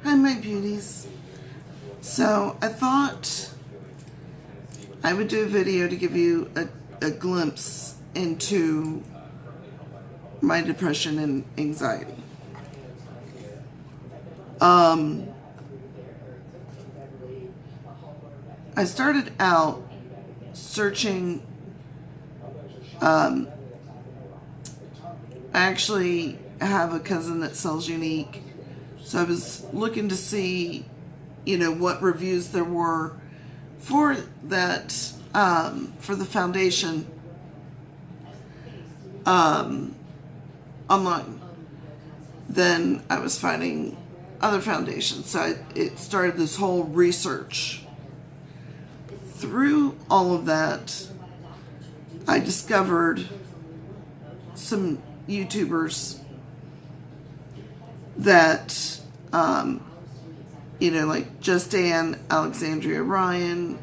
Hi, my beauties. So I thought I would do a video to give you a glimpse into my depression and anxiety. I started out searching. I actually have a cousin that sells Unique, so I was looking to see, what reviews there were for that, for the foundation online. Then I was finding other foundations, so it started this whole research. Through all of that, I discovered some YouTubers that, like Just Dan, Alexandria Ryan,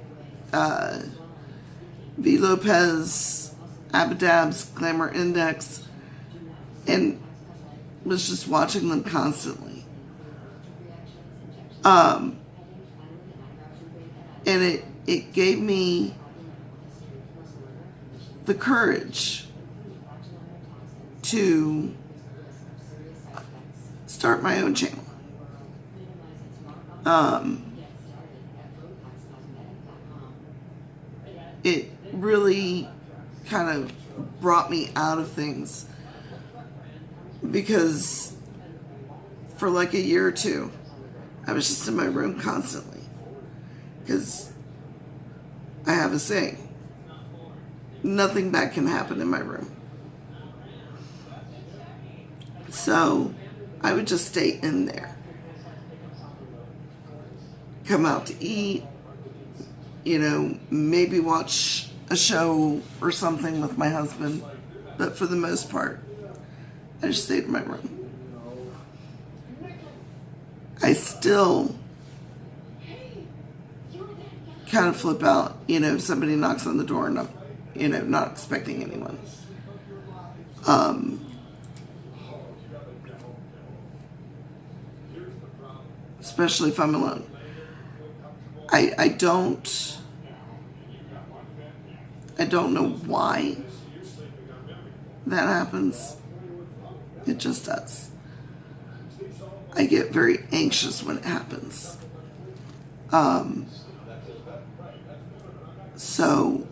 V. Lopez, Abadabs, Glamour Index, and was just watching them constantly. And it gave me the courage to start my own channel. It really kind of brought me out of things, because for like a year or two, I was just in my room constantly, because I have a saying, nothing bad can happen in my room. So I would just stay in there, come out to eat, maybe watch a show or something with my husband, but for the most part, I just stayed in my room. I still kind of flip out, if somebody knocks on the door and I'm, not expecting anyone. Especially if I'm alone. I don't know why that happens. It just does. I get very anxious when it happens. So,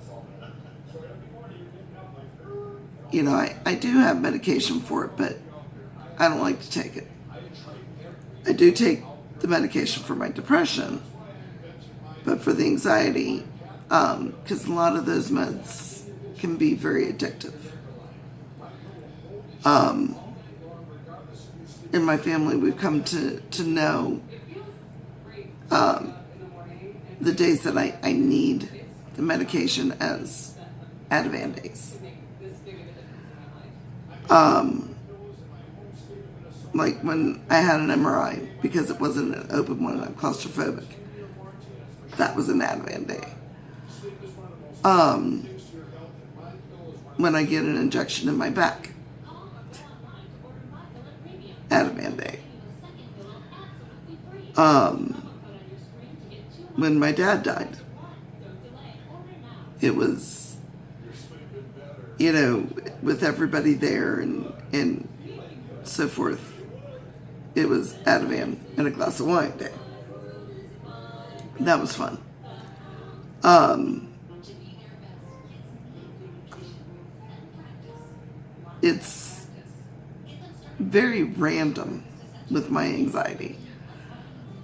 I do have medication for it, but I don't like to take it. I do take the medication for my depression, but for the anxiety, because a lot of those meds can be very addictive. In my family, we've come to know the days that I need the medication as Ativan days. Like when I had an MRI, because it wasn't an open one and I'm claustrophobic, that was an Ativan day. When I get an injection in my back, Ativan day. When my dad died, it was, with everybody there and so forth, it was Ativan and a glass of wine day. That was fun. It's very random with my anxiety.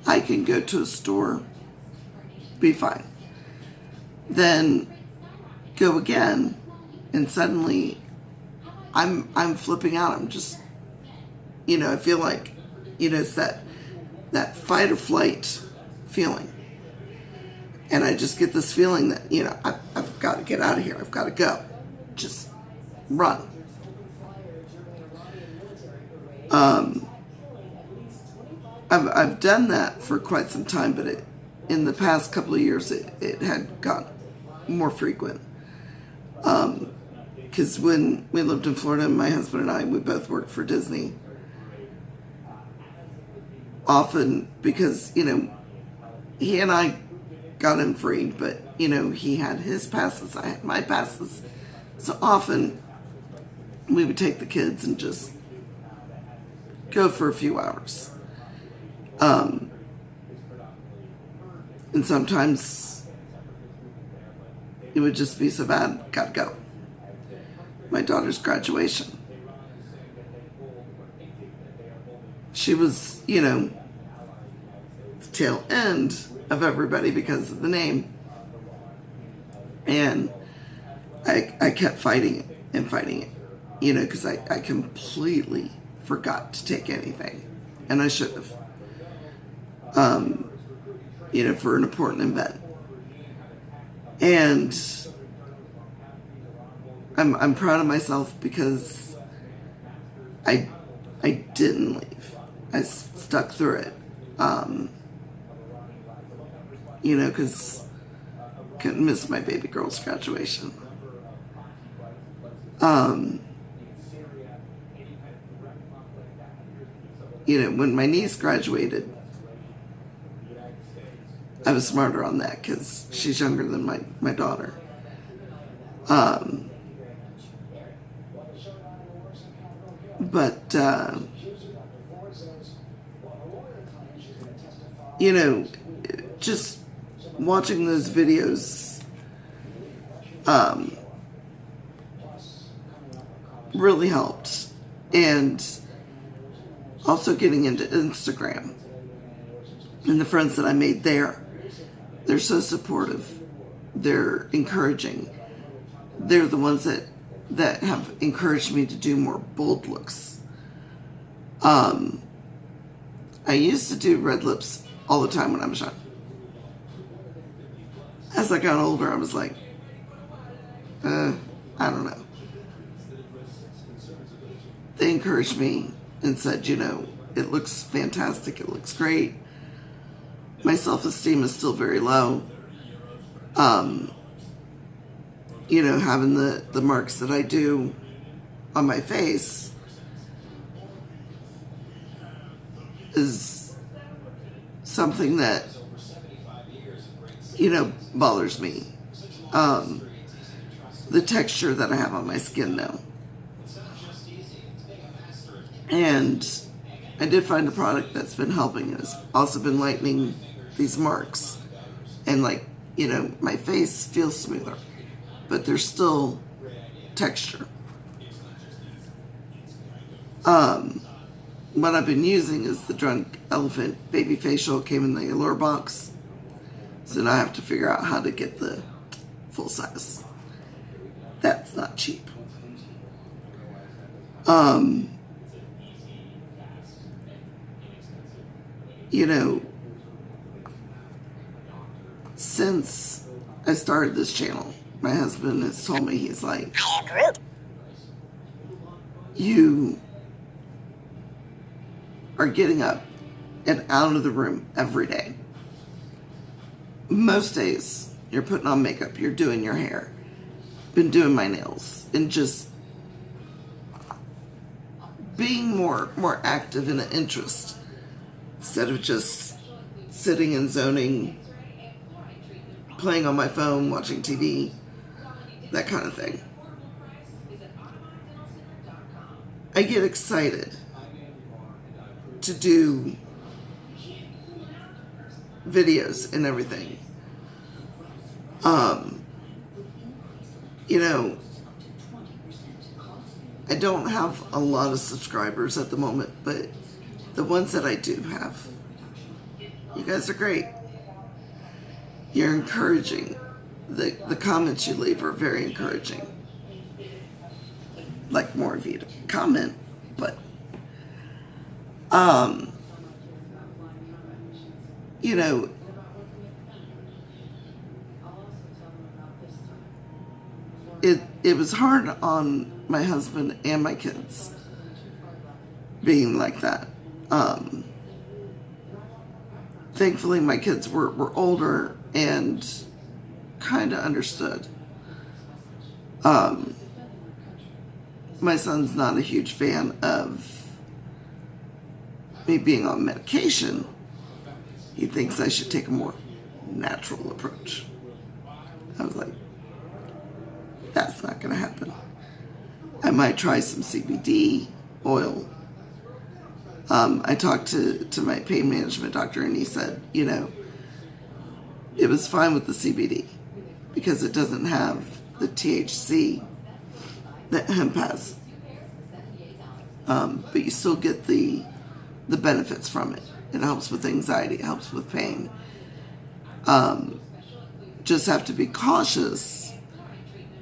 I can go to a store, be fine, then go again, and suddenly I'm flipping out. I'm just, I feel like, it's that fight or flight feeling. And I just get this feeling that, I've got to get out of here. I've got to go. Just run. I've done that for quite some time, but in the past couple of years, it had gotten more frequent. Because when we lived in Florida, my husband and I, we both worked for Disney. often, because, he and I got him free, but, he had his passes, I had my passes. So often we would take the kids and just go for a few hours. And sometimes it would just be so bad, gotta go. My daughter's graduation. She was, the tail end of everybody because of the name. And I kept fighting it and fighting it, because I completely forgot to take anything. And I should have, for an important event. And I'm proud of myself because I didn't leave. I stuck through it. Because couldn't miss my baby girl's graduation. When my niece graduated, I was smarter on that because she's younger than my daughter. But just watching those videos really helped. And also getting into Instagram and the friends that I made there. They're so supportive. They're encouraging. They're the ones that have encouraged me to do more bold looks. I used to do red lips all the time when I was young. As I got older, I was like, I don't know. They encouraged me and said, it looks fantastic. It looks great. My self-esteem is still very low. Having the marks that I do on my face is something that, bothers me. The texture that I have on my skin now. And I did find a product that's been helping. It's also been lightening these marks. And my face feels smoother. But there's still texture. What I've been using is the Drunk Elephant Baby Facial. Came in the Allure box. So now I have to figure out how to get the full size. That's not cheap. Since I started this channel, my husband has told me, he's like, you are getting up and out of the room every day. Most days, you're putting on makeup, you're doing your hair, been doing my nails, and just being more active in an interest instead of just sitting and zoning, playing on my phone, watching TV, that kind of thing. I get excited to do videos and everything. I don't have a lot of subscribers at the moment, but the ones that I do have, you guys are great. You're encouraging. The comments you leave are very encouraging. Like more of you to comment, but it was hard on my husband and my kids being like that. Thankfully, my kids were older and kind of understood. My son's not a huge fan of, me being on medication, he thinks I should take a more natural approach. I was like, that's not going to happen. I might try some CBD oil. I talked to my pain management doctor, and he said, it was fine with the CBD because it doesn't have the THC that hemp has. But you still get the benefits from it. It helps with anxiety. It helps with pain. Just have to be cautious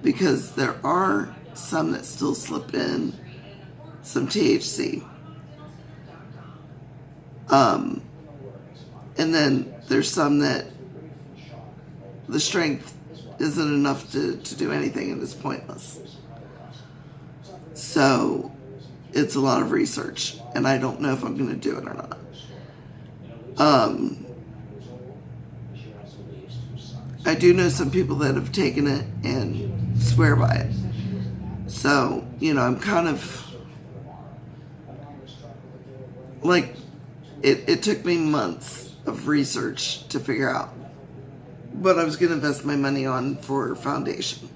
because there are some that still slip in some THC. And then there's some that the strength isn't enough to do anything and it's pointless. So it's a lot of research, and I don't know if I'm going to do it or not. I do know some people that have taken it and swear by it. So, I'm kind of like, it took me months of research to figure out what I was going to invest my money on for foundation.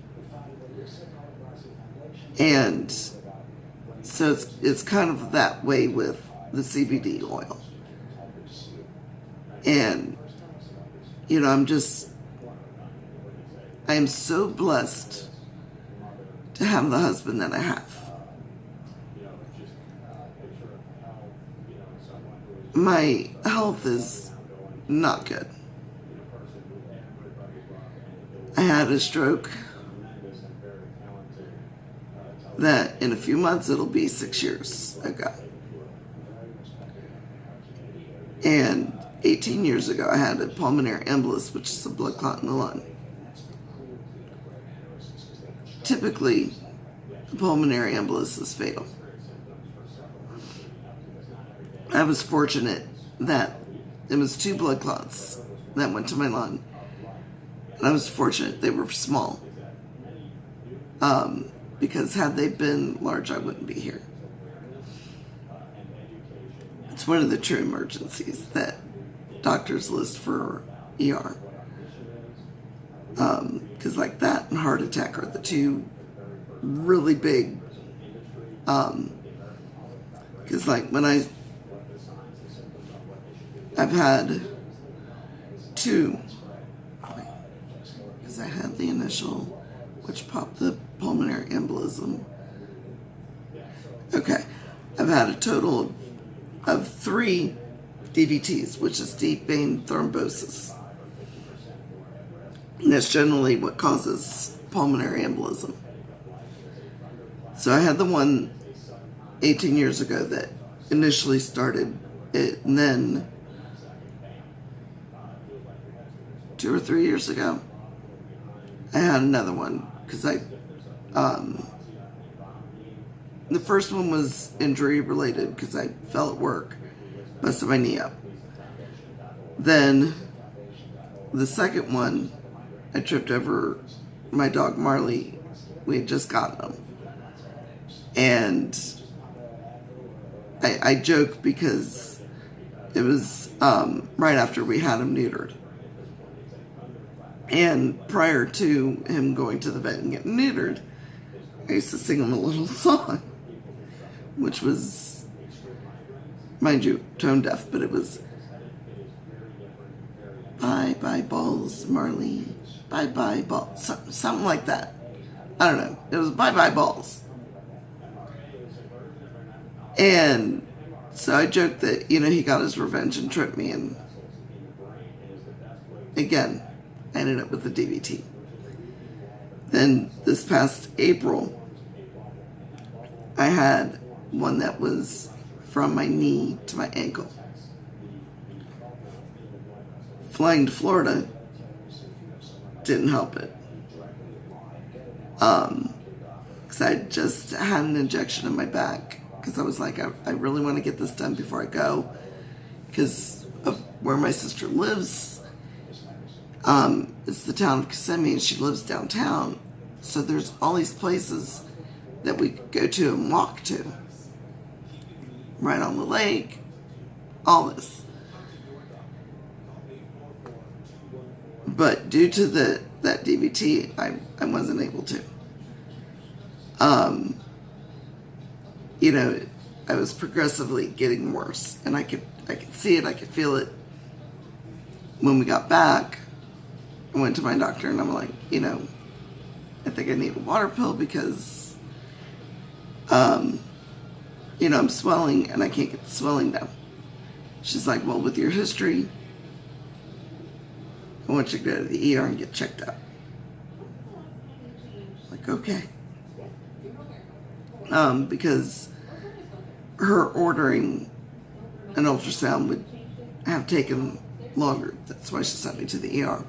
And so it's kind of that way with the CBD oil. And, I am so blessed to have the husband that I have. My health is not good. I had a stroke that in a few months it'll be 6 years ago. And 18 years ago I had a pulmonary embolus, which is a blood clot in the lung. Typically, a pulmonary embolus is fatal. I was fortunate that it was 2 blood clots that went to my lung. And I was fortunate they were small. Because had they been large, I wouldn't be here. It's one of the true emergencies that doctors list for ER. Because like that and heart attack are the 2 really big. Because like when I've had 2, because I had the initial, which popped the pulmonary embolism. Okay, I've had a total of 3 DVTs, which is deep vein thrombosis. And that's generally what causes pulmonary embolism. So I had the one 18 years ago that initially started it, and then 2 or 3 years ago, I had another one because the first one was injury related because I fell at work, busted my knee up. Then the second one, I tripped over my dog Marley. We had just gotten him. And I joke because it was right after we had him neutered. And prior to him going to the vet and getting neutered, I used to sing him a little song, which was, mind you, tone deaf, but it was, bye bye balls, Marley, bye bye balls, something like that. I don't know. It was bye bye balls. And so I joked that, he got his revenge and tripped me, and again, I ended up with a DVT. Then this past April, I had one that was from my knee to my ankle. Flying to Florida didn't help it. Because I just had an injection in my back. Because I was like, I really want to get this done before I go. Because of where my sister lives. It's the town of Kissimmee, and she lives downtown. So there's all these places that we could go to and walk to. Right on the lake, all this. But due to that DVT, I wasn't able to. You know, I was progressively getting worse, and I could see it, I could feel it. When we got back, I went to my doctor, and I'm like, you know, I think I need a water pill because, you know, I'm swelling, and I can't get the swelling down. She's like, well, with your history, I want you to go to the ER and get checked out. Like, okay. Because her ordering an ultrasound would have taken longer. That's why she sent me to the ER.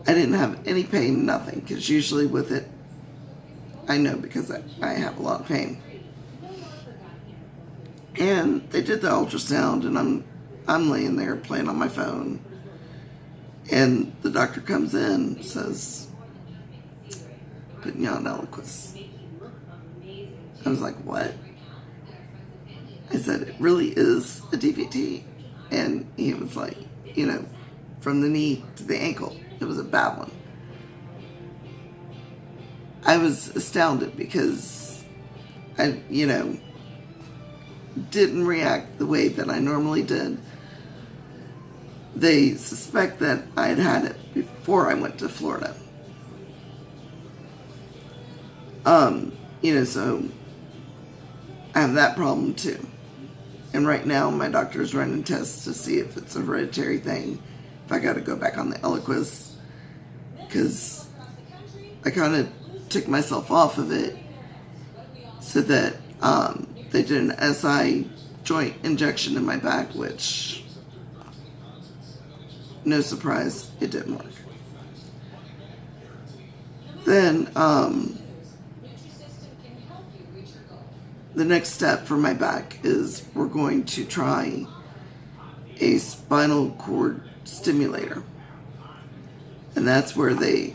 I didn't have any pain, nothing, because usually with it, I know because I have a lot of pain. And they did the ultrasound, and I'm laying there playing on my phone, and the doctor comes in and says, putting you on Eliquis. I was like, what? I said, it really is a DVT. And he was like, you know, from the knee to the ankle, it was a bad one. I was astounded because I, you know, didn't react the way that I normally did. They suspect that I had it before I went to Florida. You know, so I have that problem too. And right now my doctor is running tests to see if it's a hereditary thing, if I got to go back on the Eliquis, because I kind of took myself off of it so that they did an SI joint injection in my back, which, no surprise, it didn't work. Then the next step for my back is we're going to try a spinal cord stimulator. And that's where they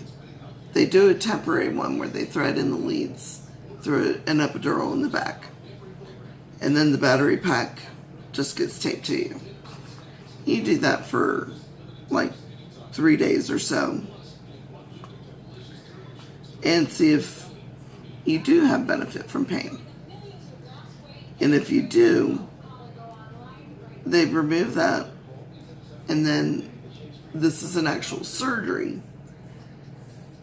do a temporary one where they thread in the leads through an epidural in the back. And then the battery pack just gets taped to you. You do that for like 3 days or so and see if you do have benefit from pain. And if you do, they remove that, and then this is an actual surgery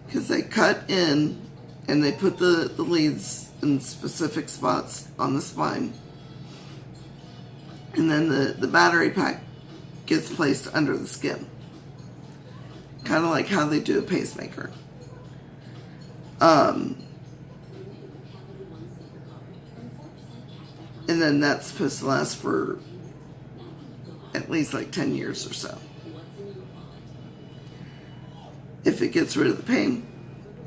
because they cut in and they put the leads in specific spots on the spine, and then the battery pack gets placed under the skin, kind of like how they do a pacemaker. And then that's supposed to last for at least like 10 years or so. If it gets rid of the pain,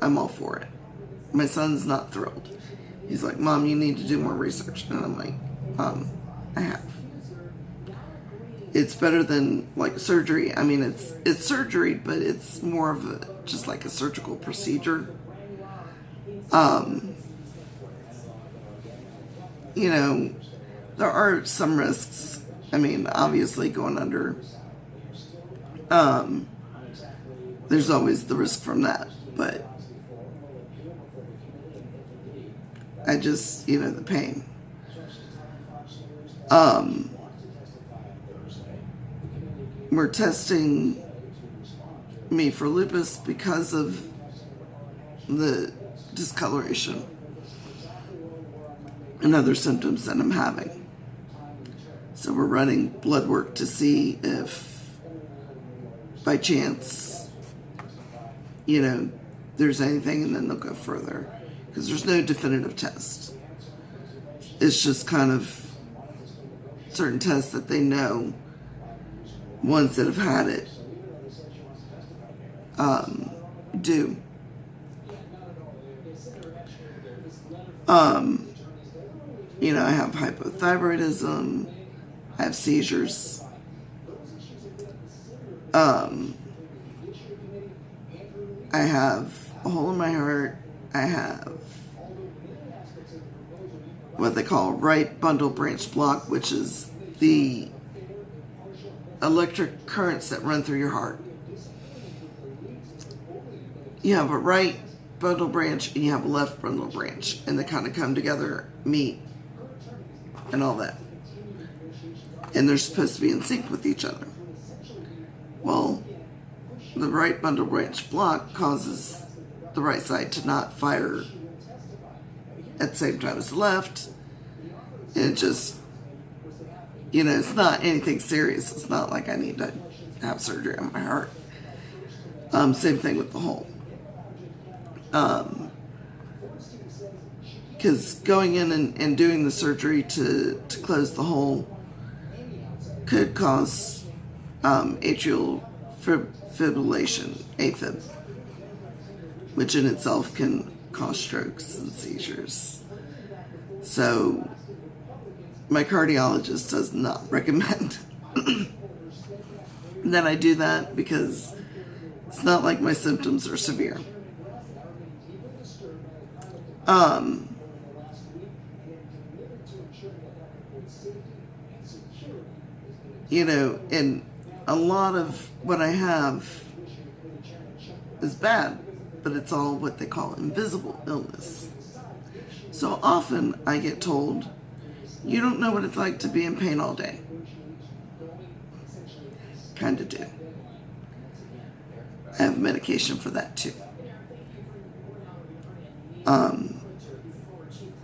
I'm all for it. My son's not thrilled. He's like, Mom, you need to do more research. And I'm like, I have. It's better than like surgery. I mean, it's surgery, but it's more of just like a surgical procedure. You know, there are some risks. I mean, obviously going under, there's always the risk from that, but I just, you know, the pain. We're testing me for lupus because of the discoloration and other symptoms that I'm having. So we're running blood work to see if by chance, you know, there's anything, and then they'll go further, because there's no definitive test. It's just kind of certain tests that they know ones that have had it do. You know, I have hypothyroidism, I have seizures, I have a hole in my heart, I have what they call right bundle branch block, which is the electric currents that run through your heart. You have a right bundle branch and you have a left bundle branch, and they kind of come together, meet, and all that. And they're supposed to be in sync with each other. Well, the right bundle branch block causes the right side to not fire at the same time as the left. And it just, it's not anything serious. It's not like I need to have surgery on my heart. Same thing with the hole. Because going in and doing the surgery to close the hole could cause atrial fibrillation, AFib, which in itself can cause strokes and seizures. So my cardiologist does not recommend that I do that, because it's not like my symptoms are severe. And a lot of what I have is bad, but it's all what they call invisible illness. So often I get told, you don't know what it's like to be in pain all day. Kind of do. I have medication for that too.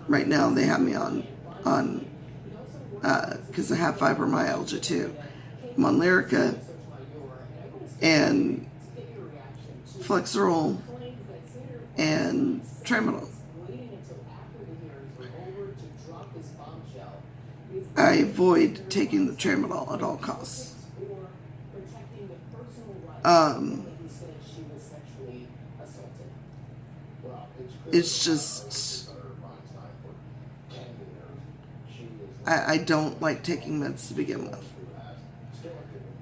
Right now they have me on because I have fibromyalgia too. I'm on Lyrica and Flexerol and Tramadol. I avoid taking the Tramadol at all costs. It's just, I don't like taking meds to begin with,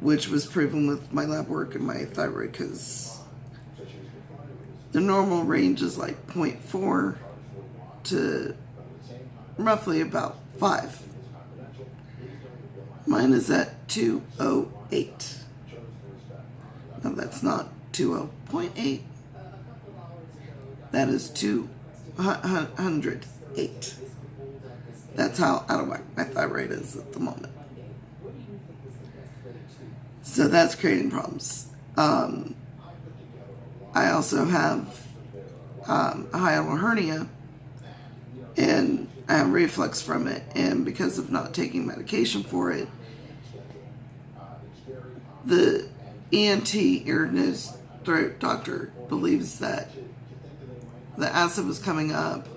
which was proven with my lab work and my thyroid, because the normal range is like 0.4 to roughly about 5. Mine is at 208. No, that's not 20.8. That is 208. That's how out of whack my thyroid is at the moment. So that's creating problems. I also have a hiatal hernia, and I have reflux from it, and because of not taking medication for it, the ENT, ear, nose, throat doctor believes that the acid was coming up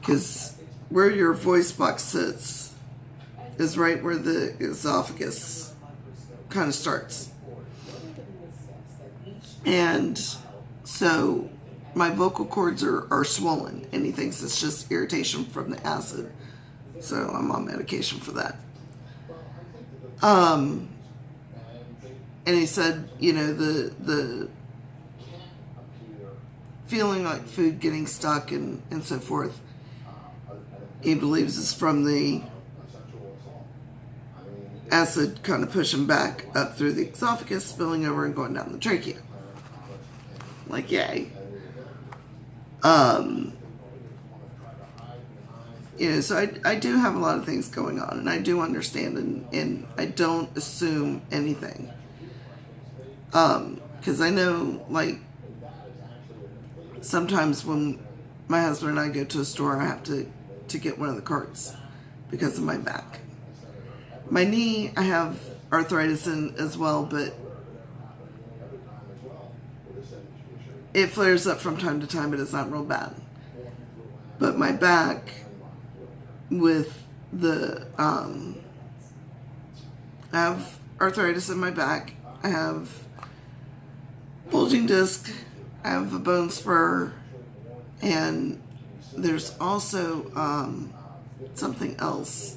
because where your voice box sits is right where the esophagus kind of starts. And so my vocal cords are swollen, and he thinks it's just irritation from the acid. So I'm on medication for that. And he said, the feeling like food getting stuck and so forth, he believes is from the acid kind of pushing back up through the esophagus, spilling over and going down the trachea. Like, yay. So I do have a lot of things going on, and I do understand, and I don't assume anything. Because I know, like, sometimes when my husband and I go to a store, I have to get one of the carts because of my back. My knee, I have arthritis in as well, but it flares up from time to time, but it's not real bad. But my back, with the, I have arthritis in my back, I have bulging disc, I have a bone spur, and there's also something else.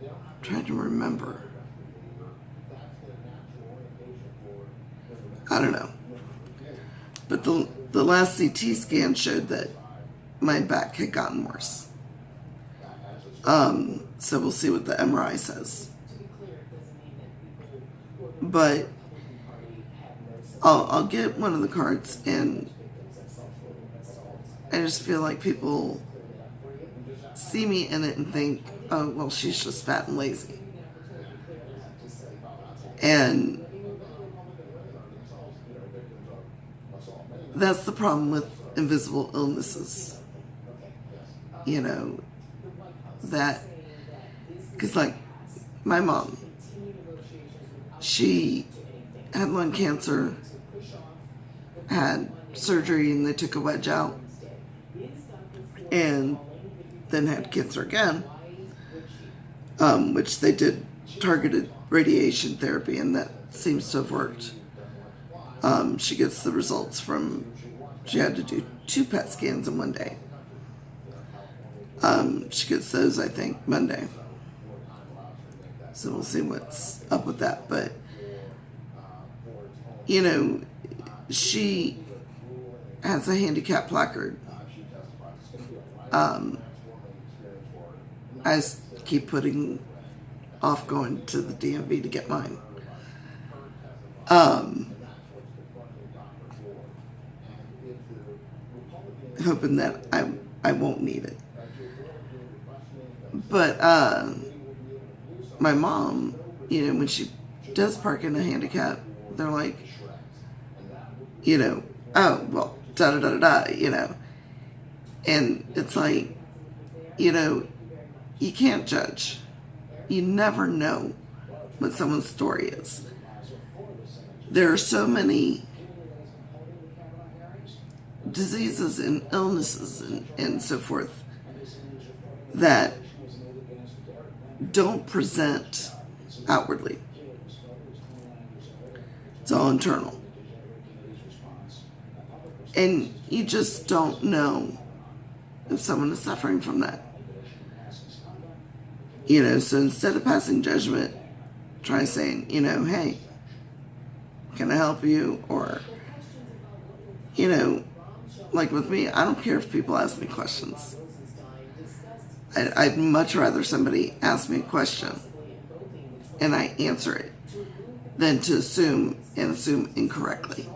I'm trying to remember. I don't know. But the last CT scan showed that my back had gotten worse. So we'll see what the MRI says. But I'll get one of the cards, and I just feel like people see me in it and think, oh, well, she's just fat and lazy. And that's the problem with invisible illnesses. You know, that, because like my mom, she had lung cancer, had surgery, and they took a wedge out, and then had cancer again, which they did targeted radiation therapy, and that seems to have worked. She gets the results from, she had to do 2 PET scans in one day. She gets those, I think, Monday. So we'll see what's up with that. But, you know, she has a handicap placard. I keep putting off going to the DMV to get mine. Hoping that I won't need it. But my mom, you know, when she does park in a handicap, they're like, you know, oh, well, da-da-da-da-da, you know. And it's like, you know, you can't judge. You never know what someone's story is. There are so many diseases and illnesses and so forth that don't present outwardly. It's all internal. And you just don't know if someone is suffering from that. You know, so instead of passing judgment, try saying, you know, hey, can I help you? Or, you know, like with me, I don't care if people ask me questions. I'd much rather somebody ask me a question and I answer it than to assume incorrectly.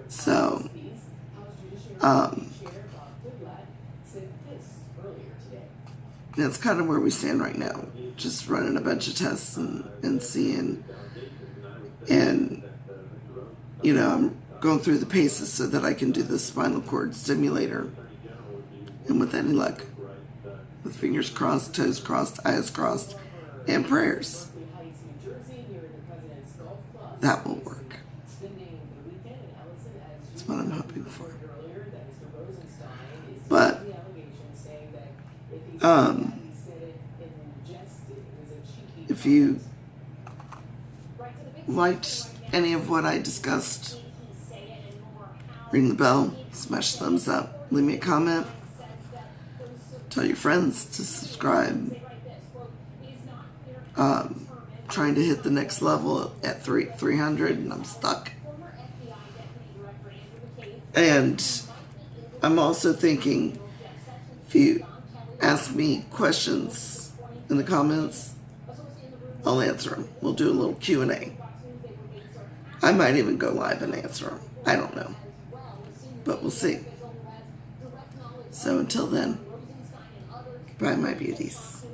So, that's kind of where we stand right now. Just running a bunch of tests and seeing. And, you know, I'm going through the paces so that I can do the spinal cord stimulator. And with any luck, with fingers crossed, toes crossed, eyes crossed, and prayers, that will work. That's what I'm hoping for. But, if you liked any of what I discussed, ring the bell, smash the thumbs up, leave me a comment, tell your friends to subscribe. Trying to hit the next level at 300 and I'm stuck. And I'm also thinking, if you ask me questions in the comments, I'll answer them. We'll do a little Q&A. I might even go live and answer them. I don't know. But we'll see. So until then, goodbye, my beauties.